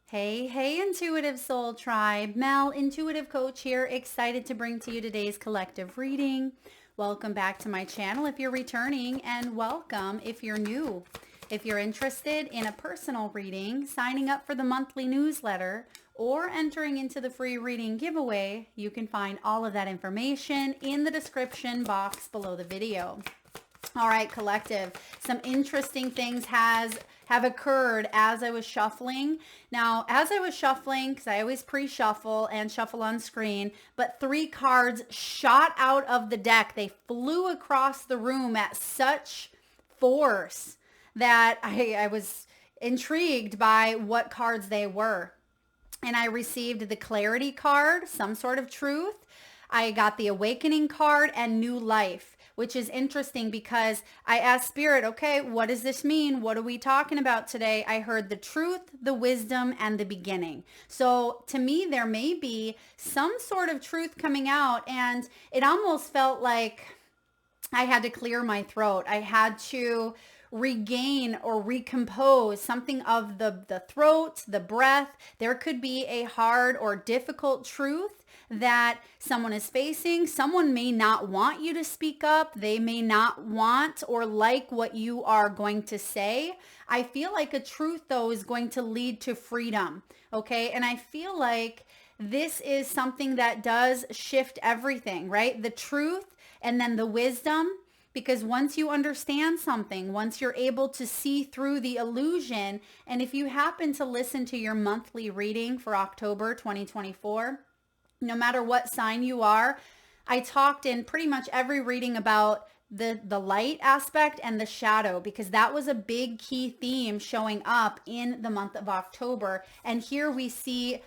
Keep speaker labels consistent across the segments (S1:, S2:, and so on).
S1: Hey, hey, Intuitive Soul Tribe. Mel, Intuitive Coach here, excited to bring to you today's collective reading. Welcome back to my channel if you're returning, and welcome if you're new. If you're interested in a personal reading, signing up for the monthly newsletter, or entering into the free reading giveaway, you can find all of that information in the description box below the video. All right, collective. Some interesting things have occurred as I was shuffling. Now, as I was shuffling, because I always pre-shuffle and shuffle on screen, but 3 cards shot out of the deck. They flew across the room at such force that I was intrigued by what cards they were. And I received the clarity card, some sort of truth. I got the awakening card and new life, which is interesting because I asked Spirit, okay, what does this mean? What are we talking about today? I heard the truth, the wisdom, and the beginning. So to me, there may be some sort of truth coming out, and it almost felt like I had to clear my throat. I had to regain or recompose something of the throat, the breath. There could be a hard or difficult truth that someone is facing. Someone may not want you to speak up. They may not want or like what you are going to say. I feel like a truth, though, is going to lead to freedom. Okay. And I feel like this is something that does shift everything, right? The truth and then the wisdom. Because once you understand something, once you're able to see through the illusion, and if you happen to listen to your monthly reading for October 2024, no matter what sign you are, I talked in pretty much every reading about the light aspect and the shadow, because that was a big key theme showing up in the month of October. And here we see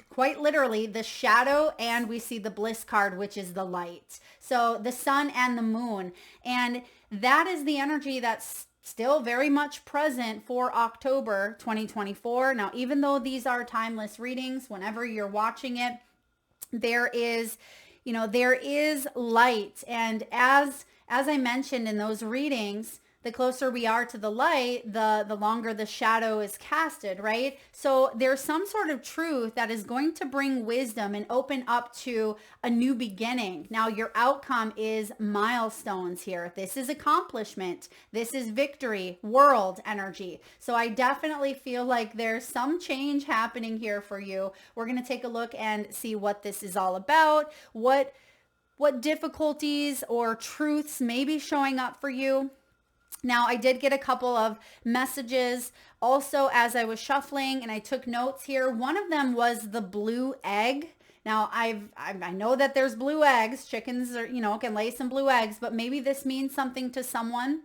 S1: quite literally the shadow, and we see the bliss card, which is the light. So the sun and the moon. And that is the energy that's still very much present for October 2024. Now, even though these are timeless readings, whenever you're watching it, there is light. And as I mentioned in those readings, the closer we are to the light, the longer the shadow is casted, right? So there's some sort of truth that is going to bring wisdom and open up to a new beginning. Now, your outcome is milestones here. This is accomplishment. This is victory, world energy. So I definitely feel like there's some change happening here for you. We're going to take a look and see what this is all about, what difficulties or truths may be showing up for you. Now, I did get a couple of messages also as I was shuffling, and I took notes here. One of them was the blue egg. Now, I know that there's blue eggs. Chickens are, can lay some blue eggs, but maybe this means something to someone.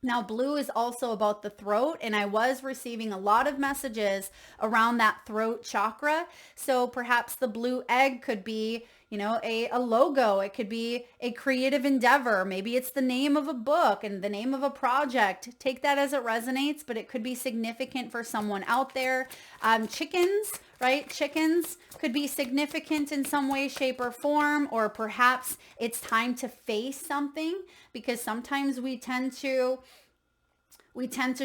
S1: Now, blue is also about the throat, and I was receiving a lot of messages around that throat chakra. So perhaps the blue egg could be, a logo. It could be a creative endeavor. Maybe it's the name of a book and the name of a project. Take that as it resonates, but it could be significant for someone out there. Chickens, right? Chickens could be significant in some way, shape, or form, or perhaps it's time to face something, because sometimes we tend to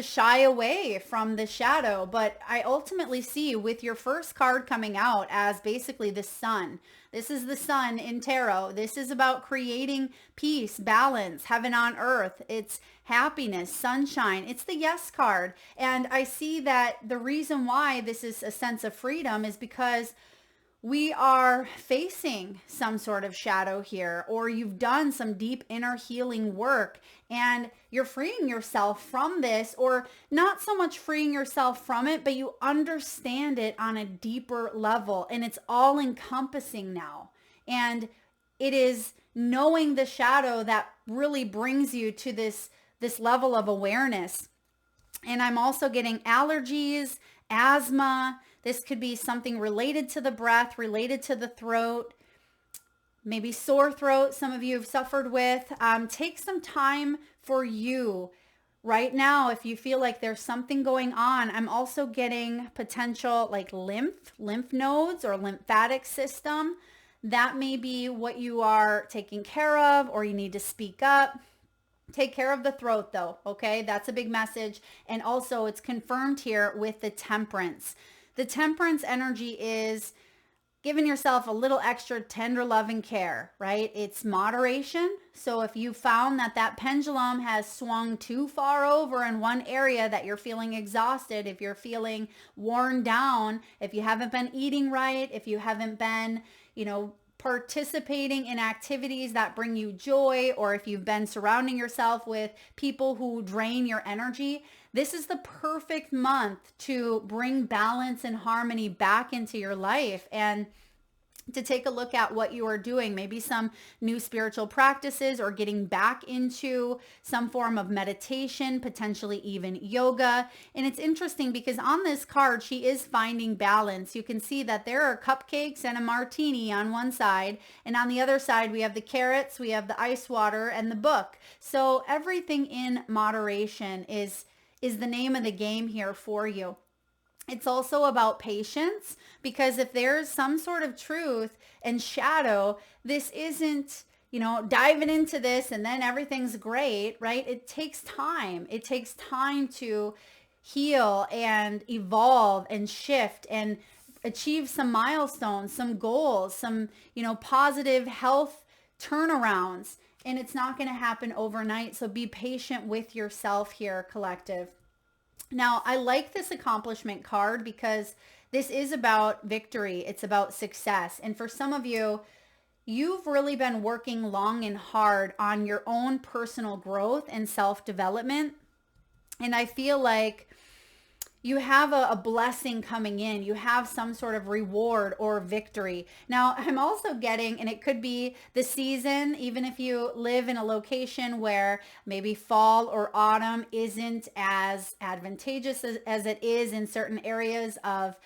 S1: shy away from the shadow. But I ultimately see with your first card coming out as basically the sun. This is the sun in tarot. This is about creating peace, balance, heaven on earth. It's happiness, sunshine. It's the yes card. And I see that the reason why this is a sense of freedom is because we are facing some sort of shadow here, or you've done some deep inner healing work and you're freeing yourself from this, or not so much freeing yourself from it, but you understand it on a deeper level, and it's all encompassing now. And it is knowing the shadow that really brings you to this level of awareness. And I'm also getting allergies, asthma. This could be something related to the breath, related to the throat, maybe sore throat some of you have suffered with. Take some time for you right now if you feel like there's something going on. I'm also getting potential like lymph nodes or lymphatic system. That may be what you are taking care of, or you need to speak up. Take care of the throat though, okay? That's a big message. And also it's confirmed here with the temperance. The temperance energy is giving yourself a little extra tender love and care, right? It's moderation. So if you found that that pendulum has swung too far over in one area, that you're feeling exhausted, if you're feeling worn down, if you haven't been eating right, if you haven't been, participating in activities that bring you joy, or if you've been surrounding yourself with people who drain your energy, this is the perfect month to bring balance and harmony back into your life and to take a look at what you are doing, maybe some new spiritual practices or getting back into some form of meditation, potentially even yoga. And it's interesting because on this card, she is finding balance. You can see that there are cupcakes and a martini on one side, and on the other side, we have the carrots, we have the ice water, and the book. So everything in moderation is the name of the game here for you. It's also about patience, because if there's some sort of truth and shadow, this isn't, diving into this and then everything's great, right? It takes time. It takes time to heal and evolve and shift and achieve some milestones, some goals, some, positive health turnarounds. And it's not going to happen overnight. So be patient with yourself here, collective. Now, I like this accomplishment card because this is about victory. It's about success. And for some of you, you've really been working long and hard on your own personal growth and self-development. And I feel like you have a blessing coming in. You have some sort of reward or victory. Now, I'm also getting, and it could be the season, even if you live in a location where maybe fall or autumn isn't as advantageous as it is in certain areas of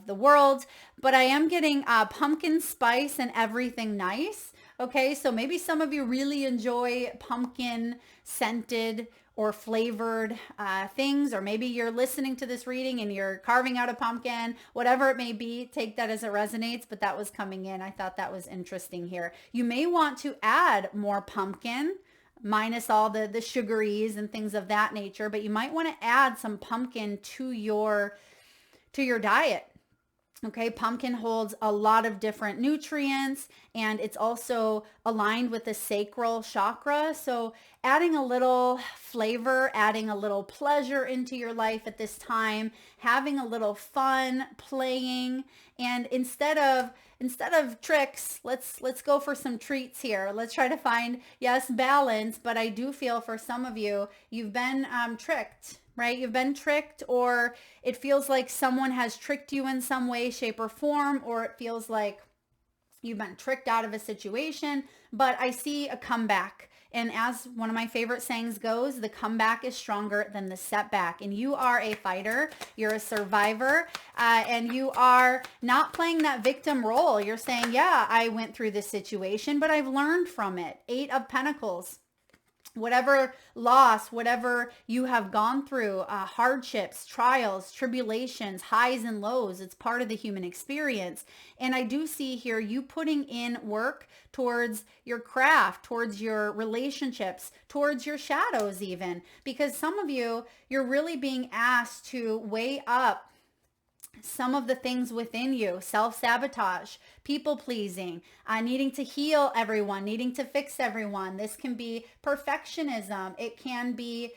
S1: the world. But I am getting pumpkin spice and everything nice. Okay, so maybe some of you really enjoy pumpkin scented or flavored things, or maybe you're listening to this reading and you're carving out a pumpkin, whatever it may be, take that as it resonates, but that was coming in. I thought that was interesting here. You may want to add more pumpkin, minus all the sugaries and things of that nature, but you might want to add some pumpkin to your diet. Okay, pumpkin holds a lot of different nutrients, and it's also aligned with the sacral chakra. So adding a little flavor, adding a little pleasure into your life at this time, having a little fun, playing, and instead of tricks, let's go for some treats here. Let's try to find, yes, balance, but I do feel for some of you, you've been tricked. Right? You've been tricked, or it feels like someone has tricked you in some way, shape, or form, or it feels like you've been tricked out of a situation, but I see a comeback. And as one of my favorite sayings goes, the comeback is stronger than the setback. And you are a fighter, you're a survivor, and you are not playing that victim role. You're saying, yeah, I went through this situation, but I've learned from it. 8 of Pentacles. Whatever loss, whatever you have gone through, hardships, trials, tribulations, highs and lows, it's part of the human experience. And I do see here you putting in work towards your craft, towards your relationships, towards your shadows even. Because some of you, you're really being asked to weigh up some of the things within you, self-sabotage, people-pleasing, needing to heal everyone, needing to fix everyone. This can be perfectionism. It can be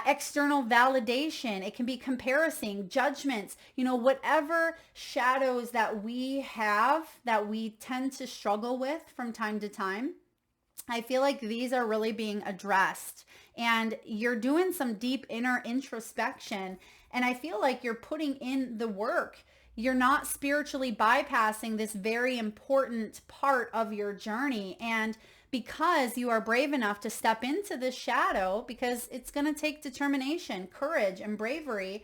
S1: external validation. It can be comparison, judgments, whatever shadows that we have that we tend to struggle with from time to time. I feel like these are really being addressed, and you're doing some deep inner introspection. And I feel like you're putting in the work. You're not spiritually bypassing this very important part of your journey. And because you are brave enough to step into this shadow, because it's going to take determination, courage, and bravery,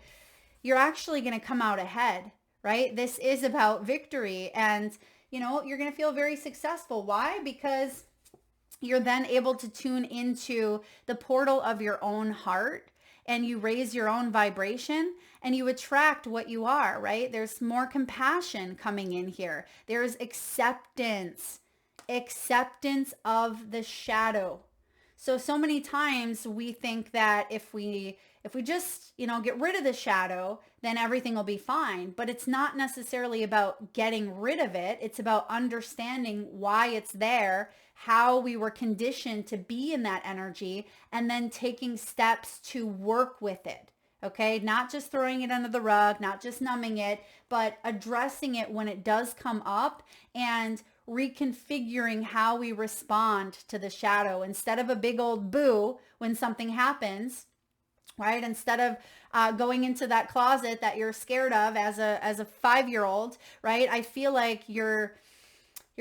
S1: you're actually going to come out ahead, right? This is about victory. And, you're going to feel very successful. Why? Because you're then able to tune into the portal of your own heart, and you raise your own vibration, and you attract what you are, right? There's more compassion coming in here. There's acceptance of the shadow. So many times we think that if we just, get rid of the shadow, then everything will be fine. But it's not necessarily about getting rid of it. It's about understanding why it's there, how we were conditioned to be in that energy, and then taking steps to work with it. Okay, not just throwing it under the rug, not just numbing it, but addressing it when it does come up and reconfiguring how we respond to the shadow. Instead of a big old boo when something happens, right? Instead of going into that closet that you're scared of as a 5-year-old, right? I feel like you're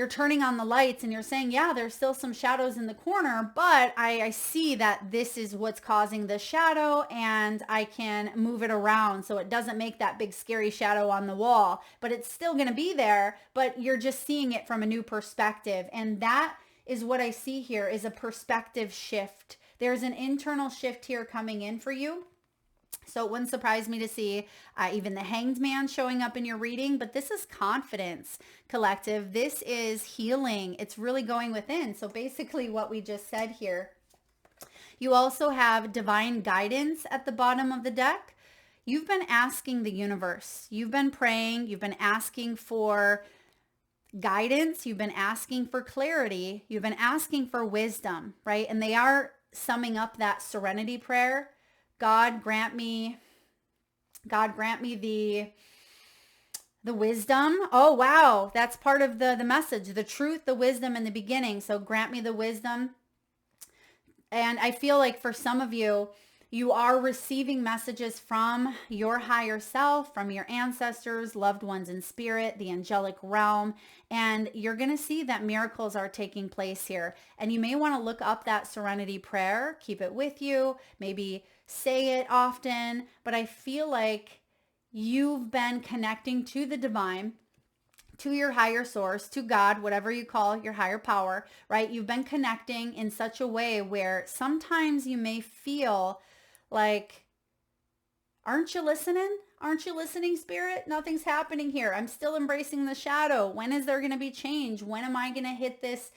S1: turning on the lights and you're saying, yeah, there's still some shadows in the corner, but I see that this is what's causing the shadow, and I can move it around so it doesn't make that big scary shadow on the wall, but it's still going to be there, but you're just seeing it from a new perspective. And that is what I see here, is a perspective shift. There's an internal shift here coming in for you. So it wouldn't surprise me to see even the Hanged Man showing up in your reading, but this is confidence, collective. This is healing. It's really going within. So basically what we just said here, you also have divine guidance at the bottom of the deck. You've been asking the universe. You've been praying. You've been asking for guidance. You've been asking for clarity. You've been asking for wisdom, right? And they are summing up that serenity prayer. God grant me the wisdom. Oh, wow. That's part of the message, the truth, the wisdom in the beginning. So grant me the wisdom. And I feel like for some of you, you are receiving messages from your higher self, from your ancestors, loved ones in spirit, the angelic realm, and you're going to see that miracles are taking place here. And you may want to look up that serenity prayer, keep it with you, maybe say it often, but I feel like you've been connecting to the divine, to your higher source, to God, whatever you call your higher power, right? You've been connecting in such a way where sometimes you may feel like, aren't you listening? Aren't you listening, spirit? Nothing's happening here. I'm still embracing the shadow. When is there going to be change? When am I going to hit this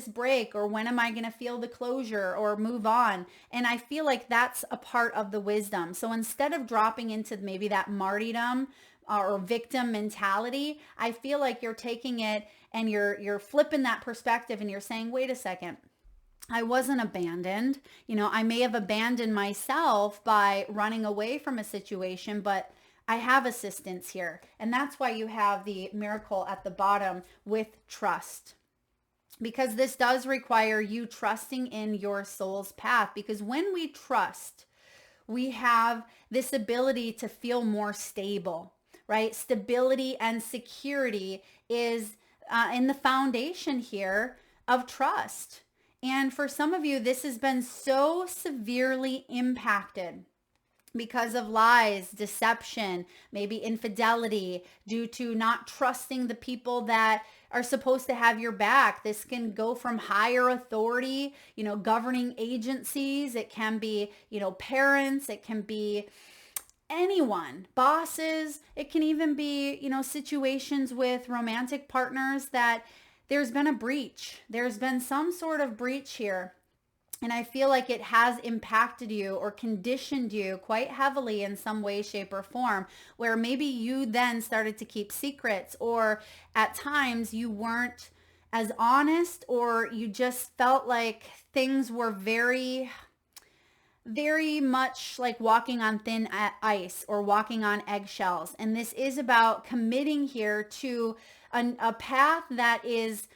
S1: break? Or when am I going to feel the closure or move on? And I feel like that's a part of the wisdom. So instead of dropping into maybe that martyrdom or victim mentality, I feel like you're taking it and you're flipping that perspective and you're saying, wait a second. I wasn't abandoned. I may have abandoned myself by running away from a situation, but I have assistance here. And that's why you have the miracle at the bottom with trust. Because this does require you trusting in your soul's path. Because when we trust, we have this ability to feel more stable, right? Stability and security is in the foundation here of trust. And for some of you, this has been so severely impacted because of lies, deception, maybe infidelity, due to not trusting the people that are supposed to have your back. This can go from higher authority, governing agencies. It can be, parents. It can be anyone, bosses. It can even be, situations with romantic partners that there's been a breach. There's been some sort of breach here. And I feel like it has impacted you or conditioned you quite heavily in some way, shape, or form, where maybe you then started to keep secrets, or at times you weren't as honest, or you just felt like things were very, very much like walking on thin ice or walking on eggshells. And this is about committing here to a path that is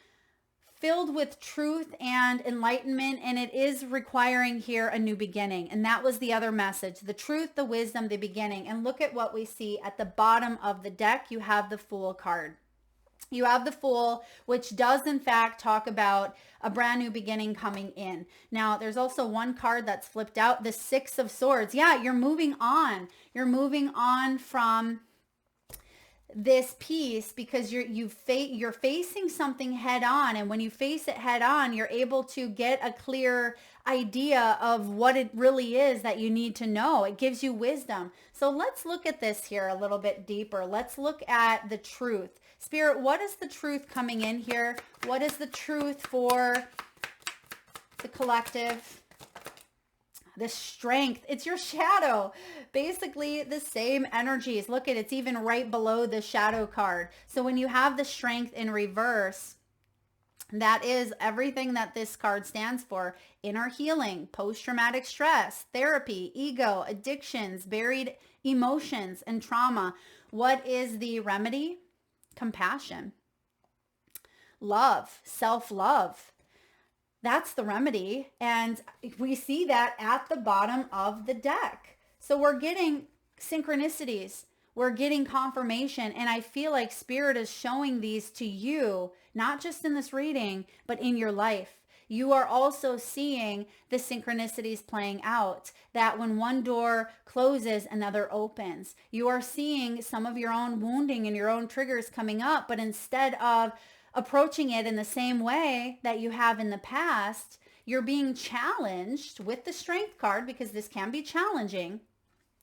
S1: filled with truth and enlightenment, and it is requiring here a new beginning. And that was the other message, the truth, the wisdom, the beginning. And look at what we see at the bottom of the deck. You have the Fool card. You have the Fool, which does in fact talk about a brand new beginning coming in. Now, there's also one card that's flipped out, the Six of Swords. Yeah, you're moving on. You're moving on from this piece because you're facing something head on, and when you face it head on, you're able to get a clear idea of what it really is that you need to know. It gives you wisdom. So let's look at this here a little bit deeper. Let's look at the truth. Spirit, what is the truth coming in here? What is the truth for the collective? the strength. It's your shadow. Basically the same energies. Look at it's even right below the shadow card. So when you have the strength in reverse, that is everything that this card stands for. Inner healing, post-traumatic stress, therapy, ego, addictions, buried emotions, and trauma. What is the remedy? Compassion, love, self-love. That's the remedy. And we see that at the bottom of the deck. So we're getting synchronicities. We're getting confirmation. And I feel like Spirit is showing these to you, not just in this reading, but in your life. You are also seeing the synchronicities playing out, that when one door closes, another opens. You are seeing some of your own wounding and your own triggers coming up, but instead of approaching it in the same way that you have in the past, you're being challenged with the strength card, because this can be challenging.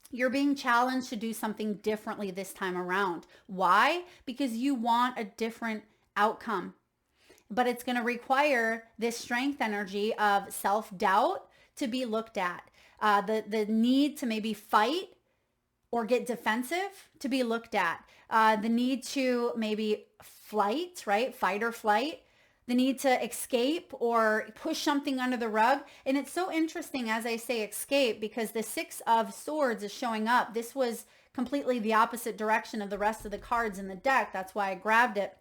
S1: You're being challenged to do something differently this time around. Why? Because you want a different outcome. But it's going to require this strength energy of self-doubt to be looked at. The need to maybe fight or get defensive to be looked at. The need to maybe flight, right? Fight or flight. The need to escape or push something under the rug. And it's so interesting as I say escape, because the Six of Swords is showing up. This was completely the opposite direction of the rest of the cards in the deck. That's why I grabbed it.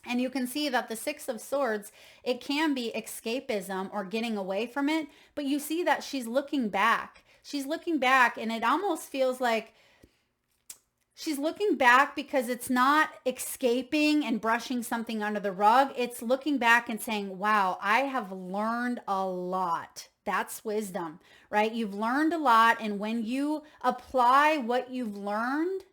S1: And you can see that the Six of Swords, it can be escapism or getting away from it. But you see that she's looking back. She's looking back, and it almost feels like she's looking back because it's not escaping and brushing something under the rug. It's looking back and saying, wow, I have learned a lot. That's wisdom, right? You've learned a lot. And when you apply what you've learned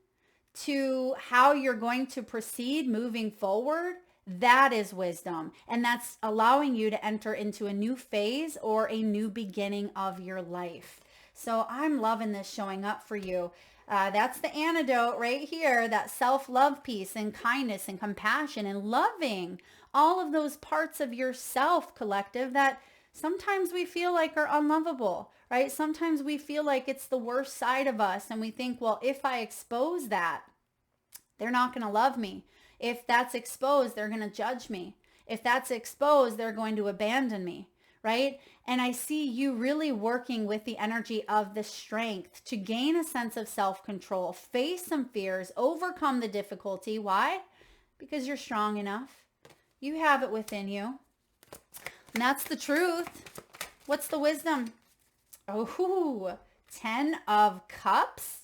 S1: to how you're going to proceed moving forward, that is wisdom. And that's allowing you to enter into a new phase or a new beginning of your life. So I'm loving this showing up for you. That's the antidote right here, that self-love piece and kindness and compassion and loving all of those parts of yourself, collective, that sometimes we feel like are unlovable, right? Sometimes we feel like it's the worst side of us, and we think, well, if I expose that, they're not going to love me. If that's exposed, they're going to judge me. If that's exposed, they're going to abandon me. Right? And I see you really working with the energy of the strength to gain a sense of self-control, face some fears, overcome the difficulty. Why? Because you're strong enough. You have it within you. And that's the truth. What's the wisdom? Oh, 10 of Cups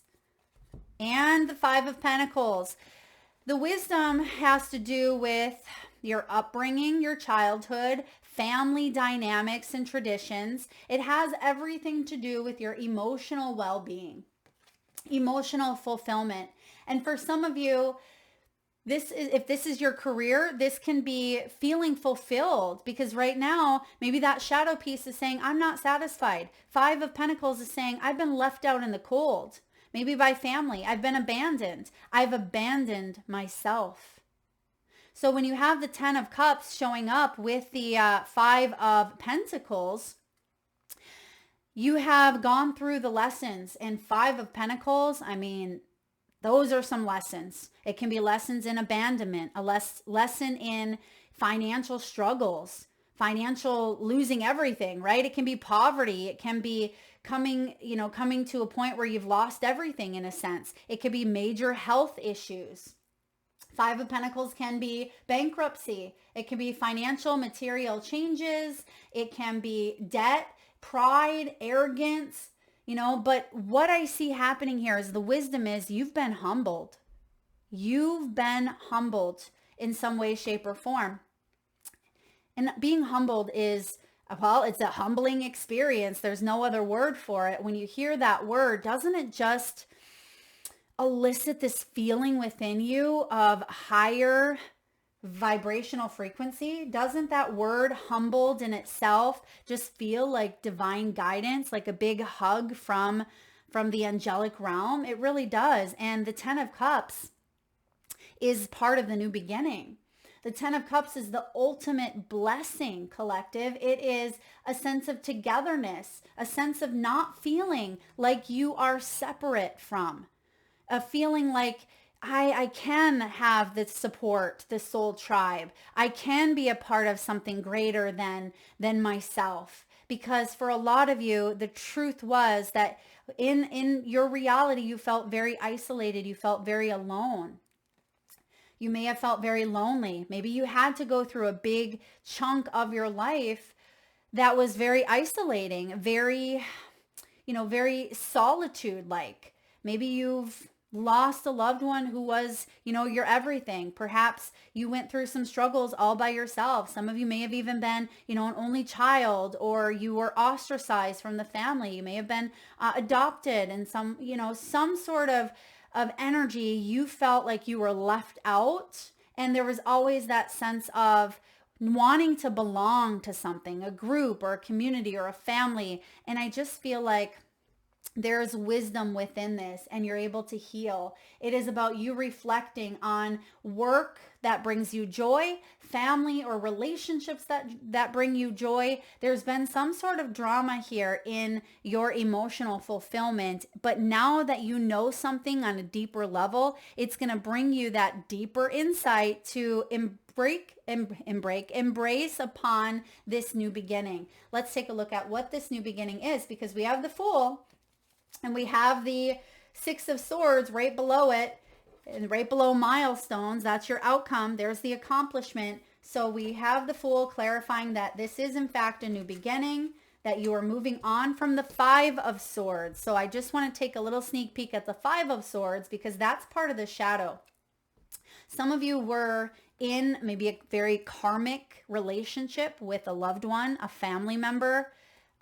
S1: and the 5 of Pentacles. The wisdom has to do with your upbringing, your childhood, family dynamics and traditions. It has everything to do with your emotional well-being, emotional fulfillment. And for some of you, if this is your career, this can be feeling fulfilled, because right now, maybe that shadow piece is saying, I'm not satisfied. 5 of Pentacles is saying, I've been left out in the cold, maybe by family. I've been abandoned. I've abandoned myself. So when you have the 10 of Cups showing up with the 5 of Pentacles, you have gone through the lessons. And 5 of Pentacles, I mean, those are some lessons. It can be lessons in abandonment, a lesson in financial struggles, financial losing everything, right? It can be poverty. It can be coming to a point where you've lost everything in a sense. It could be major health issues. 5 of Pentacles can be bankruptcy. It can be financial, material changes. It can be debt, pride, arrogance, but what I see happening here is the wisdom is you've been humbled. You've been humbled in some way, shape, or form. And being humbled is, well, it's a humbling experience. There's no other word for it. When you hear that word, doesn't it just elicit this feeling within you of higher vibrational frequency? Doesn't that word humbled in itself just feel like divine guidance, like a big hug from the angelic realm? It really does. And the 10 of Cups is part of the new beginning. The 10 of Cups is the ultimate blessing, collective. It is a sense of togetherness, a sense of not feeling like you are separate from, a feeling like I can have this support, this soul tribe. I can be a part of something greater than myself. Because for a lot of you, the truth was that in your reality, you felt very isolated. You felt very alone. You may have felt very lonely. Maybe you had to go through a big chunk of your life that was very isolating, very, very solitude like. Maybe you've lost a loved one who was, your everything. Perhaps you went through some struggles all by yourself. Some of you may have even been, an only child, or you were ostracized from the family. You may have been adopted, and some sort of energy, you felt like you were left out. And there was always that sense of wanting to belong to something, a group or a community or a family. And I just feel like there's wisdom within this, and you're able to heal. It is about you reflecting on work that brings you joy, family or relationships that bring you joy. There's been some sort of drama here in your emotional fulfillment, but now that you know something on a deeper level, it's going to bring you that deeper insight to embrace upon this new beginning. Let's take a look at what this new beginning is, because we have the Fool and we have the Six of Swords right below it, and right below milestones. That's your outcome. There's the accomplishment. So we have the Fool clarifying that this is in fact a new beginning, that you are moving on from the Five of Swords. So I just want to take a little sneak peek at the Five of Swords, because that's part of the shadow. Some of you were in maybe a very karmic relationship with a loved one, a family member,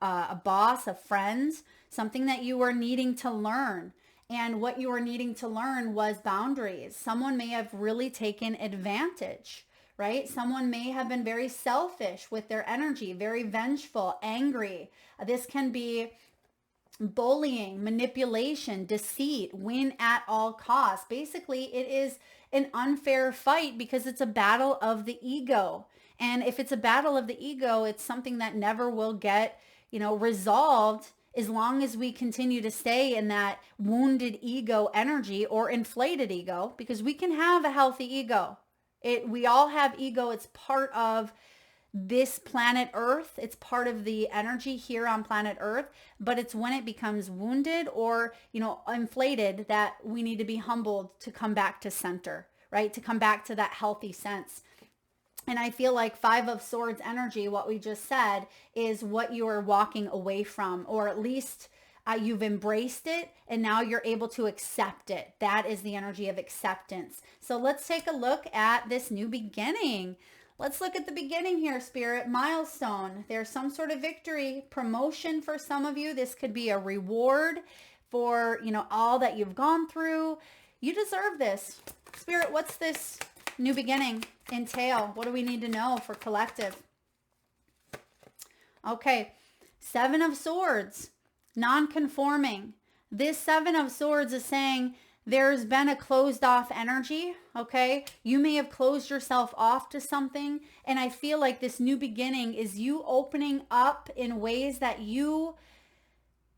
S1: a boss, a friend, something that you were needing to learn. And what you were needing to learn was boundaries. Someone may have really taken advantage, right? Someone may have been very selfish with their energy, very vengeful, angry. This can be bullying, manipulation, deceit, win at all costs. Basically, it is an unfair fight because it's a battle of the ego. And if it's a battle of the ego, it's something that never will get, resolved as long as we continue to stay in that wounded ego energy or inflated ego, because we can have a healthy ego. We all have ego. It's part of this planet Earth. It's part of the energy here on planet Earth, but it's when it becomes wounded or, inflated that we need to be humbled to come back to center, right? To come back to that healthy sense. And I feel like Five of Swords energy, what we just said, is what you are walking away from, or at least you've embraced it and now you're able to accept it. That is the energy of acceptance. So let's take a look at this new beginning. Let's look at the beginning here, Spirit. Milestone. There's some sort of victory, promotion for some of you. This could be a reward for, all that you've gone through. You deserve this. Spirit, what's this new beginning entail? What do we need to know for collective? Okay. Seven of Swords, non-conforming. This Seven of Swords is saying there's been a closed off energy. Okay. You may have closed yourself off to something. And I feel like this new beginning is you opening up in ways that you've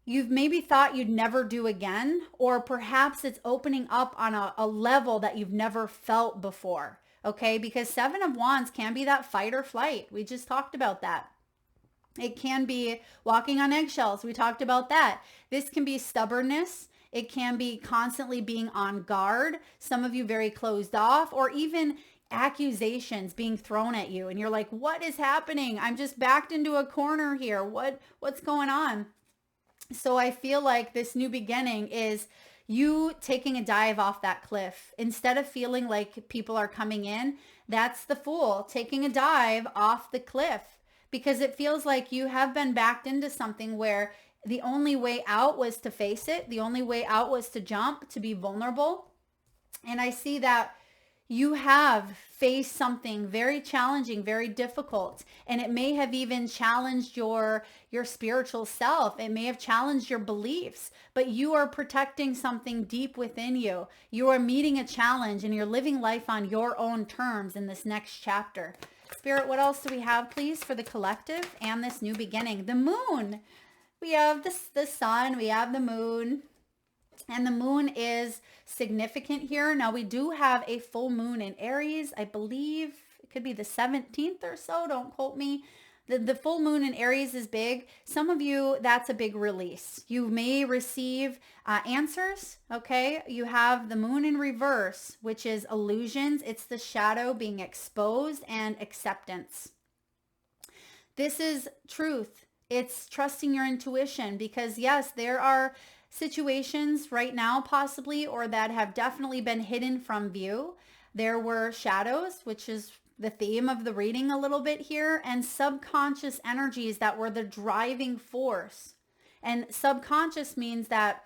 S1: maybe thought you'd never do again, or perhaps it's opening up on a level that you've never felt before. Okay. Because Seven of Wands can be that fight or flight. We just talked about that. It can be walking on eggshells. We talked about that. This can be stubbornness. It can be constantly being on guard. Some of you very closed off, or even accusations being thrown at you. And you're like, what is happening? I'm just backed into a corner here. What's going on? So I feel like this new beginning is you taking a dive off that cliff. Instead of feeling like people are coming in, that's the Fool taking a dive off the cliff, because it feels like you have been backed into something where the only way out was to face it. The only way out was to jump, to be vulnerable. And I see that, You have faced something very challenging, very difficult, and it may have even challenged your spiritual self. It may have challenged your beliefs, but you are protecting something deep within you. You are meeting a challenge and you're living life on your own terms in this next chapter. Spirit, what else do we have, please, for the collective and this new beginning? The moon. We have the sun, we have the moon. And the moon is significant here. Now we do have a full moon in Aries. I believe it could be the 17th or so. Don't quote me. The full moon in Aries is big. Some of you, that's a big release. You may receive answers. Okay. You have the moon in reverse, which is illusions. It's the shadow being exposed and acceptance. This is truth. It's trusting your intuition because yes, there are situations right now possibly or that have definitely been hidden from view. There were shadows, which is the theme of the reading a little bit here, and subconscious energies that were the driving force. And subconscious means that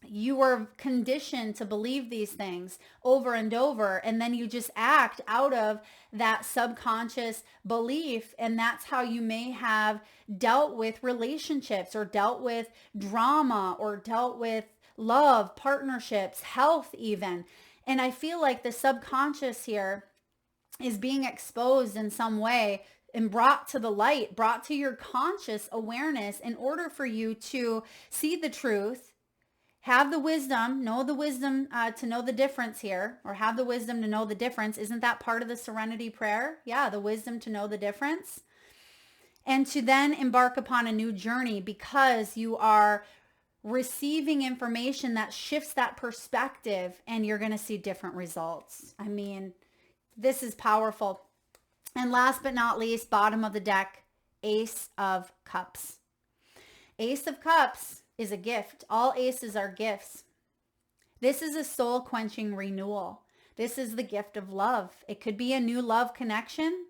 S1: you were conditioned to believe these things over and over, and then you just act out of that subconscious belief, and that's how you may have dealt with relationships or dealt with drama or dealt with love, partnerships, health even. And I feel like the subconscious here is being exposed in some way and brought to the light, brought to your conscious awareness in order for you to see the truth, have the wisdom, know the wisdom to know the difference here, or have the wisdom to know the difference. Isn't that part of the serenity prayer? Yeah, the wisdom to know the difference. And to then embark upon a new journey because you are receiving information that shifts that perspective and you're going to see different results. I mean, this is powerful. And last but not least, bottom of the deck, Ace of Cups. Ace of Cups is a gift. All aces are gifts. This is a soul quenching renewal. This is the gift of love. It could be a new love connection.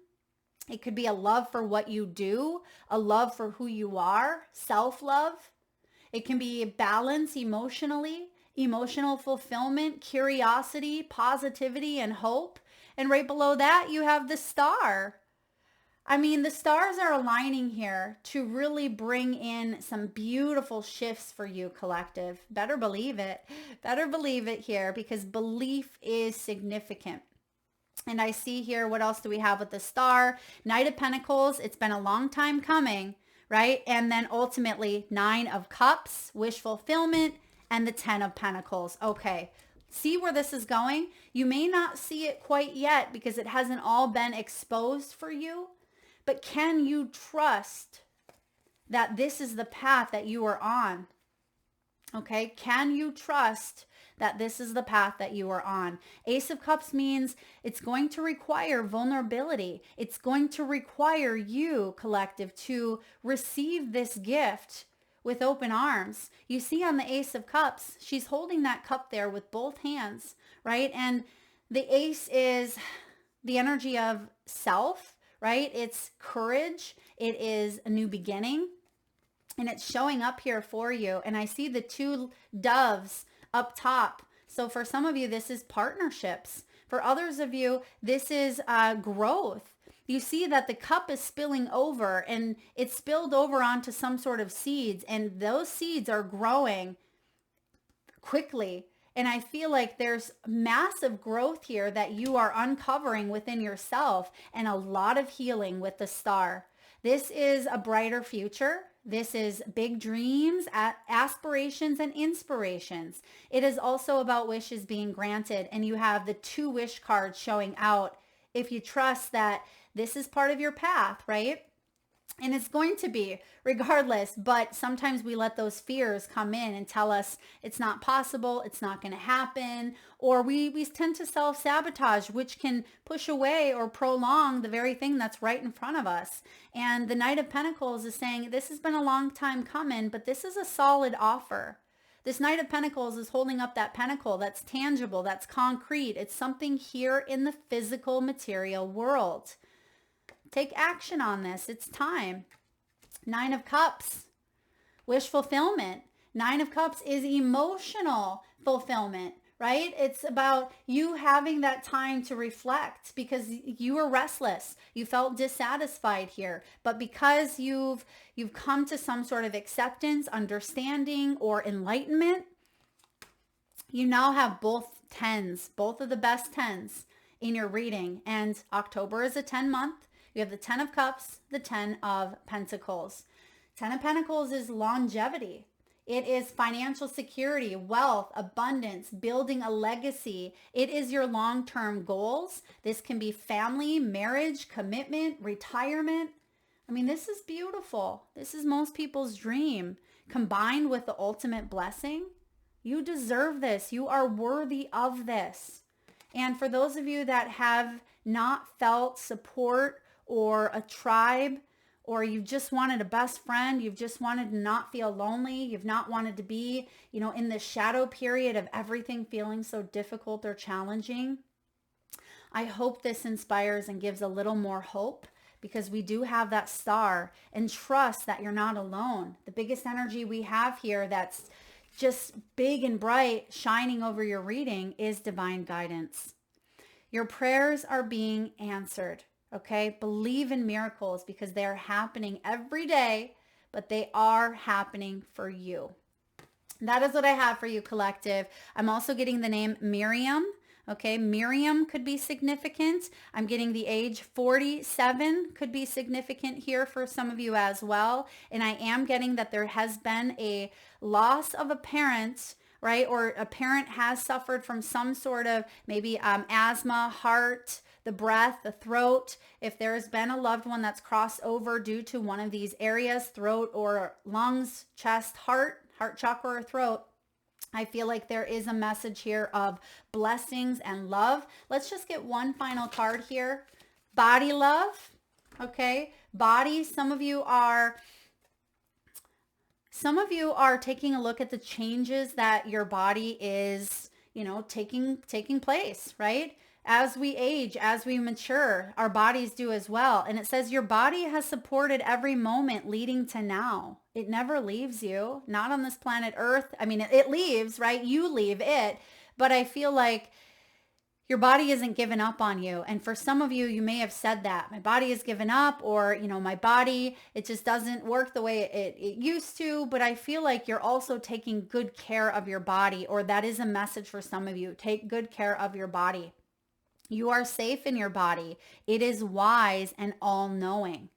S1: It could be a love for what you do, a love for who you are, self-love. It can be balance emotionally, emotional fulfillment, curiosity, positivity, and hope. And right below that, you have the star. I mean, the stars are aligning here to really bring in some beautiful shifts for you, collective. Better believe it. Better believe it here because belief is significant. And I see here, what else do we have with the star? Knight of Pentacles. It's been a long time coming, right? And then ultimately, Nine of Cups, wish fulfillment, and the 10 of Pentacles. Okay. See where this is going? You may not see it quite yet because it hasn't all been exposed for you, but can you trust that this is the path that you are on? Okay, can you trust that this is the path that you are on? Ace of Cups means it's going to require vulnerability. It's going to require you, collective, to receive this gift with open arms. You see on the Ace of Cups, she's holding that cup there with both hands, right? And the ace is the energy of self, right? It's courage. It is a new beginning. And it's showing up here for you. And I see the two doves up top. So for some of you, this is partnerships. For others of you, this is growth. You see that the cup is spilling over and it's spilled over onto some sort of seeds, and those seeds are growing quickly. And I feel like there's massive growth here that you are uncovering within yourself, and a lot of healing with the star. This is a brighter future. This is big dreams, aspirations, and inspirations. It is also about wishes being granted, and you have the 2 wish cards showing out if you trust that this is part of your path, right? And it's going to be regardless, but sometimes we let those fears come in and tell us it's not possible, it's not going to happen, or we tend to self-sabotage, which can push away or prolong the very thing that's right in front of us. And the Knight of Pentacles is saying this has been a long time coming, but this is a solid offer. This Knight of Pentacles is holding up that pentacle that's tangible, that's concrete. It's something here in the physical material world. Take action on this. It's time. 9 of Cups, wish fulfillment. 9 of Cups is emotional fulfillment, right? It's about you having that time to reflect because you were restless. You felt dissatisfied here. But because you've come to some sort of acceptance, understanding, or enlightenment, you now have both tens, both of the best tens in your reading. And October is a 10 month. You have the 10 of cups, the 10 of pentacles. 10 of pentacles is longevity. It is financial security, wealth, abundance, building a legacy. It is your long-term goals. This can be family, marriage, commitment, retirement. I mean, this is beautiful. This is most people's dream combined with the ultimate blessing. You deserve this. You are worthy of this. And for those of you that have not felt support or a tribe, or you just wanted a best friend, you've just wanted to not feel lonely, you've not wanted to be, in the shadow period of everything feeling so difficult or challenging, I hope this inspires and gives a little more hope, because we do have that star, and trust that you're not alone. The biggest energy we have here that's just big and bright shining over your reading is divine guidance. Your prayers are being answered. Okay, believe in miracles because they are happening every day, but they are happening for you. That is what I have for you, collective. I'm also getting the name Miriam. Okay, Miriam could be significant. I'm getting the age 47 could be significant here for some of you as well. And I am getting that there has been a loss of a parent, right? Or a parent has suffered from some sort of maybe asthma, heart, the breath, the throat. If there's been a loved one that's crossed over due to one of these areas, throat or lungs, chest, heart chakra or throat, I feel like there is a message here of blessings and love. Let's just get one final card here. Body love. Okay. Body. Some of you are taking a look at the changes that your body is, taking place, right? As we age, as we mature, our bodies do as well. And it says your body has supported every moment leading to now. It never leaves you, not on this planet Earth. I mean, it leaves, right? You leave it. But I feel like your body isn't given up on you. And for some of you, you may have said that. My body is given up, or, my body, it just doesn't work the way it used to. But I feel like you're also taking good care of your body, or that is a message for some of you. Take good care of your body. You are safe in your body. It is wise and all-knowing.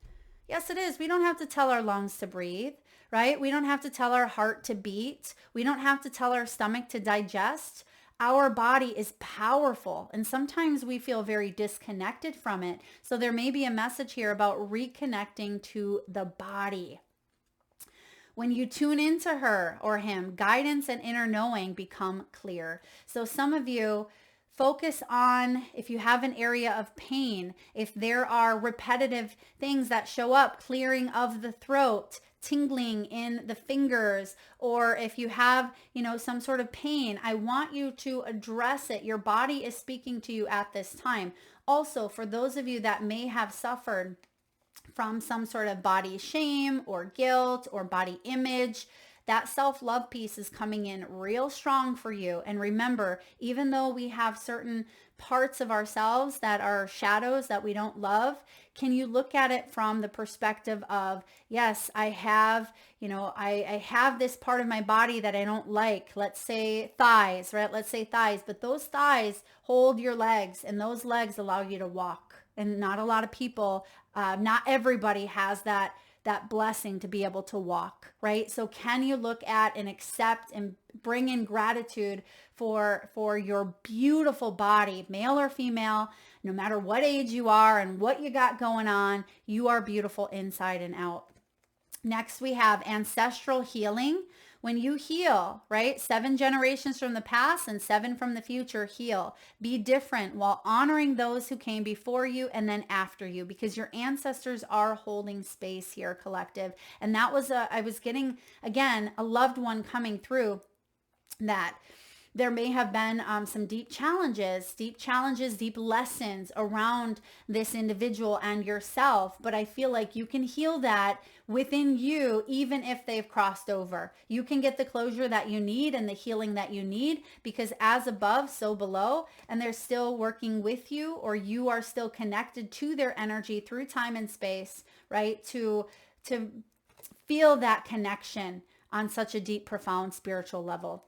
S1: Yes, it is. We don't have to tell our lungs to breathe, right? We don't have to tell our heart to beat. We don't have to tell our stomach to digest. Our body is powerful, and sometimes we feel very disconnected from it. So there may be a message here about reconnecting to the body. When you tune into her or him, guidance and inner knowing become clear. So some of you, focus on if you have an area of pain, if there are repetitive things that show up, clearing of the throat, tingling in the fingers, or if you have, some sort of pain, I want you to address it. Your body is speaking to you at this time. Also, for those of you that may have suffered from some sort of body shame or guilt or body image, that self-love piece is coming in real strong for you. And remember, even though we have certain parts of ourselves that are shadows that we don't love, can you look at it from the perspective of, yes, I have, I have this part of my body that I don't like. Let's say thighs, right? Let's say thighs, but those thighs hold your legs, and those legs allow you to walk. And not a lot of people, not everybody has that blessing to be able to walk, right? So can you look at and accept and bring in gratitude for your beautiful body, male or female, no matter what age you are and what you got going on, you are beautiful inside and out. Next, we have ancestral healing. When you heal, right? 7 generations from the past and 7 from the future heal. Be different while honoring those who came before you and then after you, because your ancestors are holding space here, collective. And that was I was getting, again, a loved one coming through that There may have been some deep challenges, deep lessons around this individual and yourself. But I feel like you can heal that within you, even if they've crossed over. You can get the closure that you need and the healing that you need, because as above, so below, and they're still working with you, or you are still connected to their energy through time and space, right? To feel that connection on such a deep, profound spiritual level.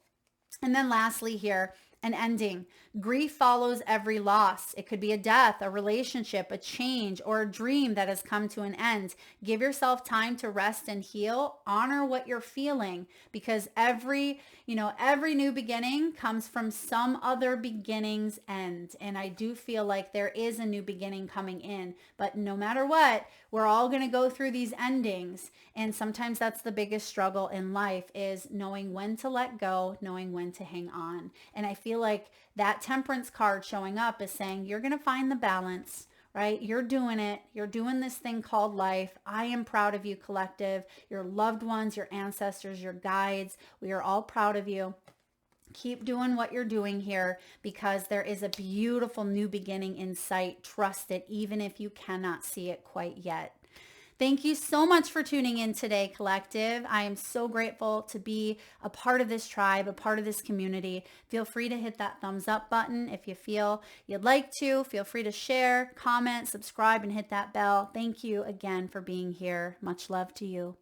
S1: And then lastly here, an ending. Grief follows every loss. It could be a death, a relationship, a change, or a dream that has come to an end. Give yourself time to rest and heal. Honor what you're feeling, because every new beginning comes from some other beginning's end. And I do feel like there is a new beginning coming in. But no matter what, we're all going to go through these endings. And sometimes that's the biggest struggle in life, is knowing when to let go, knowing when to hang on. And I feel like that temperance card showing up is saying, you're going to find the balance, right? You're doing it. You're doing this thing called life. I am proud of you, collective, your loved ones, your ancestors, your guides. We are all proud of you. Keep doing what you're doing here, because there is a beautiful new beginning in sight. Trust it, even if you cannot see it quite yet. Thank you so much for tuning in today, collective. I am so grateful to be a part of this tribe, a part of this community. Feel free to hit that thumbs up button if you feel you'd like to. Feel free to share, comment, subscribe, and hit that bell. Thank you again for being here. Much love to you.